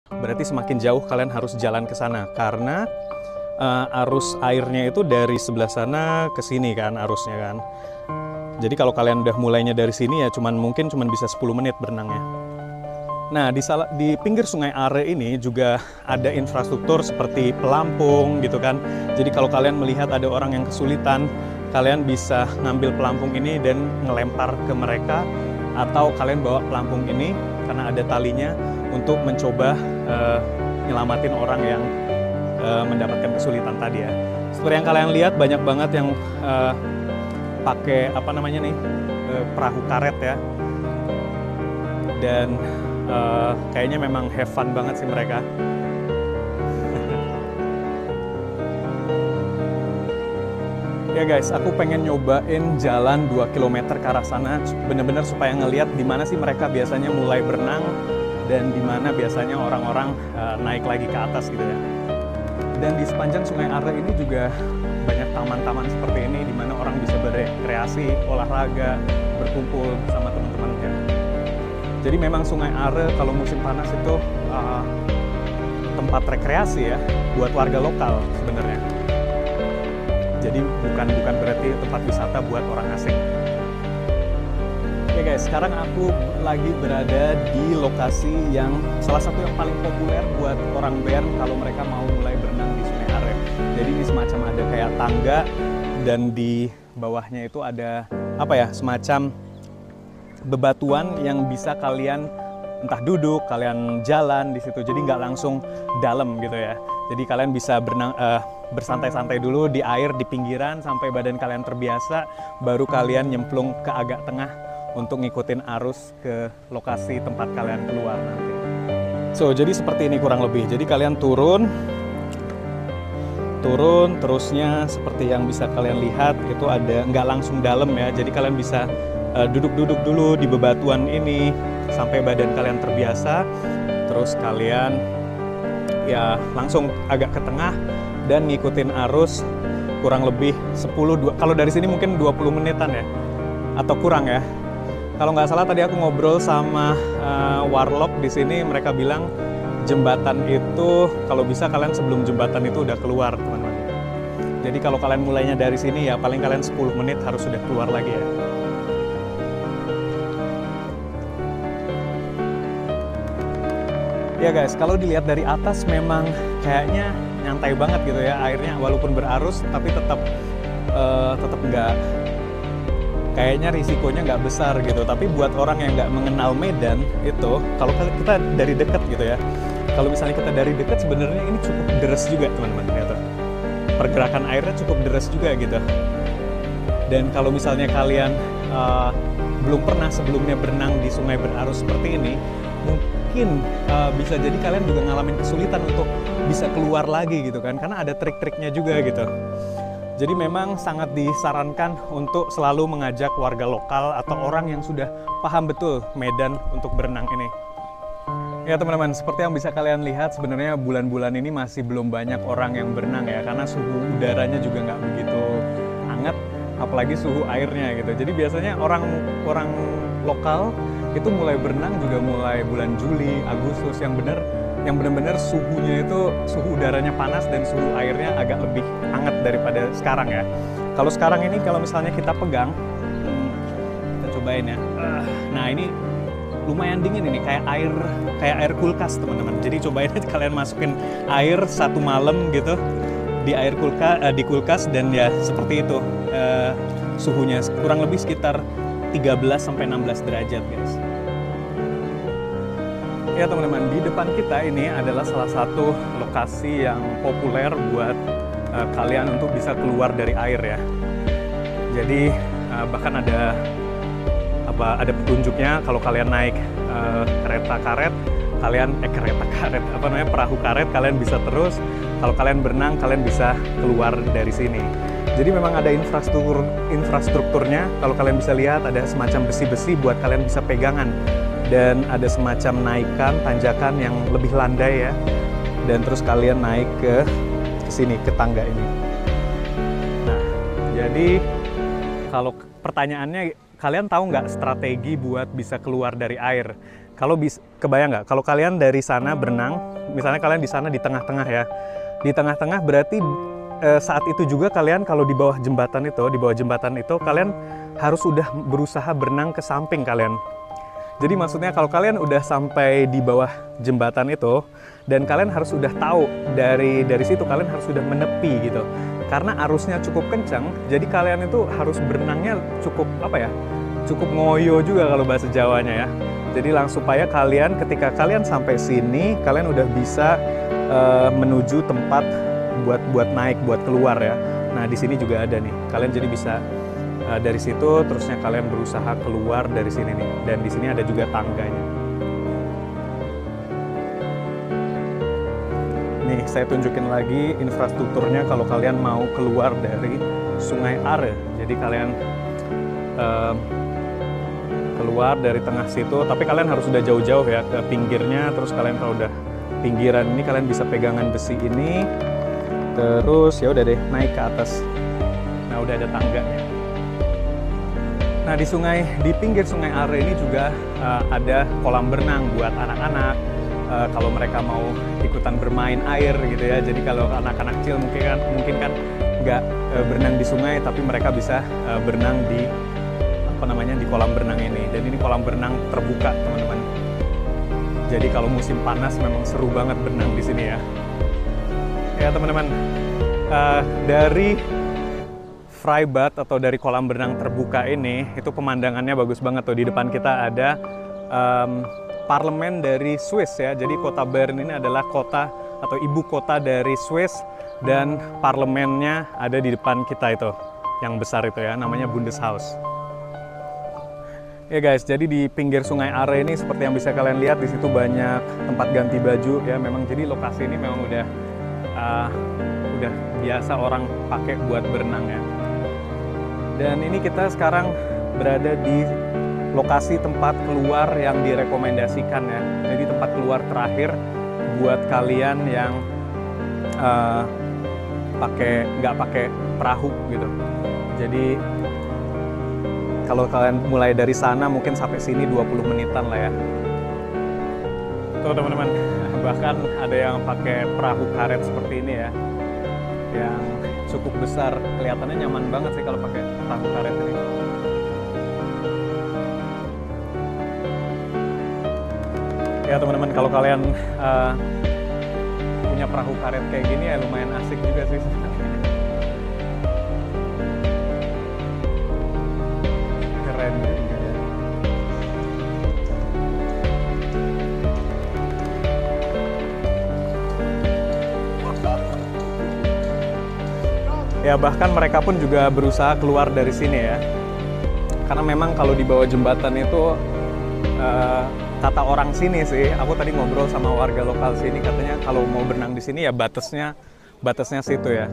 Berarti semakin jauh kalian harus jalan ke sana karena arus airnya itu dari sebelah sana ke sini kan arusnya kan. Jadi kalau kalian udah mulainya dari sini ya mungkin bisa 10 menit berenangnya. Nah, di pinggir Sungai Are ini juga ada infrastruktur seperti pelampung gitu kan. Jadi kalau kalian melihat ada orang yang kesulitan, kalian bisa ngambil pelampung ini dan ngelempar ke mereka, atau kalian bawa pelampung ini karena ada talinya untuk mencoba nyelamatin orang yang mendapatkan kesulitan tadi ya. Seperti yang kalian lihat, banyak banget yang pakai perahu karet ya. Dan kayaknya memang have fun banget sih mereka. Ya guys, aku pengen nyobain jalan 2 km ke arah sana, bener-bener supaya ngeliat di mana sih mereka biasanya mulai berenang dan di mana biasanya orang-orang naik lagi ke atas gitu ya. Dan di sepanjang Sungai Are ini juga banyak taman-taman seperti ini di mana orang bisa berekreasi, olahraga, berkumpul bersama teman-temannya. Jadi memang Sungai Are kalau musim panas itu tempat rekreasi ya buat warga lokal sebenarnya. Jadi bukan berarti tempat wisata buat orang asing. Oke guys, sekarang aku lagi berada di lokasi yang salah satu yang paling populer buat orang Bern kalau mereka mau mulai berenang di Sungai Are. Jadi ini semacam ada kayak tangga dan di bawahnya itu ada semacam bebatuan yang bisa kalian entah duduk, kalian jalan di situ. Jadi nggak langsung dalam gitu ya. Jadi kalian bisa berenang bersantai-santai dulu di air di pinggiran sampai badan kalian terbiasa, baru kalian nyemplung ke agak tengah untuk ngikutin arus ke lokasi tempat kalian keluar nanti. So, jadi seperti ini kurang lebih. Jadi kalian turun, terusnya seperti yang bisa kalian lihat itu ada nggak langsung dalam ya. Jadi kalian bisa duduk-duduk dulu di bebatuan ini sampai badan kalian terbiasa, terus kalian ya langsung agak ke tengah dan ngikutin arus kurang lebih 10 kalau dari sini mungkin 20 menitan ya atau kurang ya. Kalau nggak salah tadi aku ngobrol sama warlock di sini, mereka bilang jembatan itu kalau bisa kalian sebelum jembatan itu udah keluar teman-teman. Jadi kalau kalian mulainya dari sini ya paling kalian 10 menit harus sudah keluar lagi ya. Ya guys, kalau dilihat dari atas memang kayaknya nyantai banget gitu ya airnya, walaupun berarus tapi tetap nggak, kayaknya risikonya nggak besar gitu. Tapi buat orang yang nggak mengenal Medan itu, kalau kita dari dekat gitu ya, kalau misalnya kita dari dekat sebenarnya ini cukup deres juga teman-teman gitu. Pergerakan airnya cukup deres juga gitu. Dan kalau misalnya kalian belum pernah sebelumnya berenang di sungai berarus seperti ini, mungkin bisa jadi kalian juga ngalamin kesulitan untuk bisa keluar lagi gitu kan, karena ada trik-triknya juga gitu. Jadi memang sangat disarankan untuk selalu mengajak warga lokal atau orang yang sudah paham betul Medan untuk berenang ini. Ya teman-teman, seperti yang bisa kalian lihat sebenarnya bulan-bulan ini masih belum banyak orang yang berenang ya, karena suhu udaranya juga nggak begitu hangat, apalagi suhu airnya gitu. Jadi biasanya orang lokal itu mulai berenang juga mulai bulan Juli, Agustus, yang benar-benar suhunya itu, suhu udaranya panas dan suhu airnya agak lebih hangat daripada sekarang ya. Kalau sekarang ini kalau misalnya kita pegang, kita cobain ya. Nah ini lumayan dingin ini, kayak air kulkas teman-teman. Jadi cobain kalian masukin air 1 malam gitu di di kulkas dan ya seperti itu suhunya, kurang lebih sekitar 13-16 derajat guys. Ya teman-teman, di depan kita ini adalah salah satu lokasi yang populer buat kalian untuk bisa keluar dari air ya. Jadi bahkan ada petunjuknya kalau kalian naik kereta karet, perahu karet, kalian bisa terus. Kalau kalian berenang, kalian bisa keluar dari sini. Jadi memang ada infrastrukturnya. Kalau kalian bisa lihat ada semacam besi-besi buat kalian bisa pegangan. Dan ada semacam naikan, tanjakan yang lebih landai ya. Dan terus kalian naik ke sini, ke tangga ini. Nah, jadi kalau pertanyaannya, kalian tahu nggak strategi buat bisa keluar dari air? Kebayang nggak? Kalau kalian dari sana berenang, misalnya kalian di sana di tengah-tengah ya. Di tengah-tengah berarti saat itu juga kalian kalau di bawah jembatan itu kalian harus udah berusaha berenang ke samping kalian. Jadi maksudnya kalau kalian udah sampai di bawah jembatan itu dan kalian harus udah tahu dari situ kalian harus sudah menepi gitu. Karena arusnya cukup kencang, jadi kalian itu harus berenangnya cukup apa ya? Cukup ngoyo juga kalau bahasa Jawanya ya. Jadi supaya kalian ketika kalian sampai sini kalian udah bisa menuju tempat buat naik, buat keluar ya. Nah, di sini juga ada nih. Kalian jadi bisa dari situ terusnya kalian berusaha keluar dari sini nih. Dan di sini ada juga tangganya. Nih, saya tunjukin lagi infrastrukturnya kalau kalian mau keluar dari Sungai Are. Jadi kalian keluar dari tengah situ, tapi kalian harus udah jauh-jauh ya ke pinggirnya. Terus kalian kalau udah pinggiran ini kalian bisa pegangan besi ini. Terus ya udah deh naik ke atas. Nah, udah ada tangganya. Nah, di pinggir Sungai Are ini juga ada kolam berenang buat anak-anak. Kalau mereka mau ikutan bermain air gitu ya. Jadi kalau anak-anak kecil mungkin kan nggak berenang di sungai, tapi mereka bisa berenang di di kolam berenang ini. Dan ini kolam berenang terbuka, teman-teman. Jadi kalau musim panas memang seru banget berenang di sini ya. Ya teman-teman, dari Freibad atau dari kolam berenang terbuka ini, itu pemandangannya bagus banget tuh. Di depan kita ada parlemen dari Swiss ya. Jadi kota Bern ini adalah kota atau ibu kota dari Swiss dan parlemennya ada di depan kita itu, yang besar itu ya, namanya Bundeshaus. Ya guys, jadi di pinggir Sungai Are ini seperti yang bisa kalian lihat di situ banyak tempat ganti baju ya. Memang jadi lokasi ini memang udah biasa orang pakai buat berenang ya. Dan ini kita sekarang berada di lokasi tempat keluar yang direkomendasikan ya. Jadi tempat keluar terakhir buat kalian yang nggak pakai perahu gitu. Jadi kalau kalian mulai dari sana mungkin sampai sini 20 menitan lah ya. Tuh teman-teman, bahkan ada yang pakai perahu karet seperti ini ya, yang cukup besar. Kelihatannya nyaman banget sih kalau pakai perahu karet ini. Ya teman-teman, kalau kalian punya perahu karet kayak gini ya lumayan asik juga sih. Keren juga. Ya bahkan mereka pun juga berusaha keluar dari sini ya. Karena memang kalau di bawah jembatan itu kata orang sini sih, aku tadi ngobrol sama warga lokal sini, katanya kalau mau berenang di sini ya batasnya situ ya.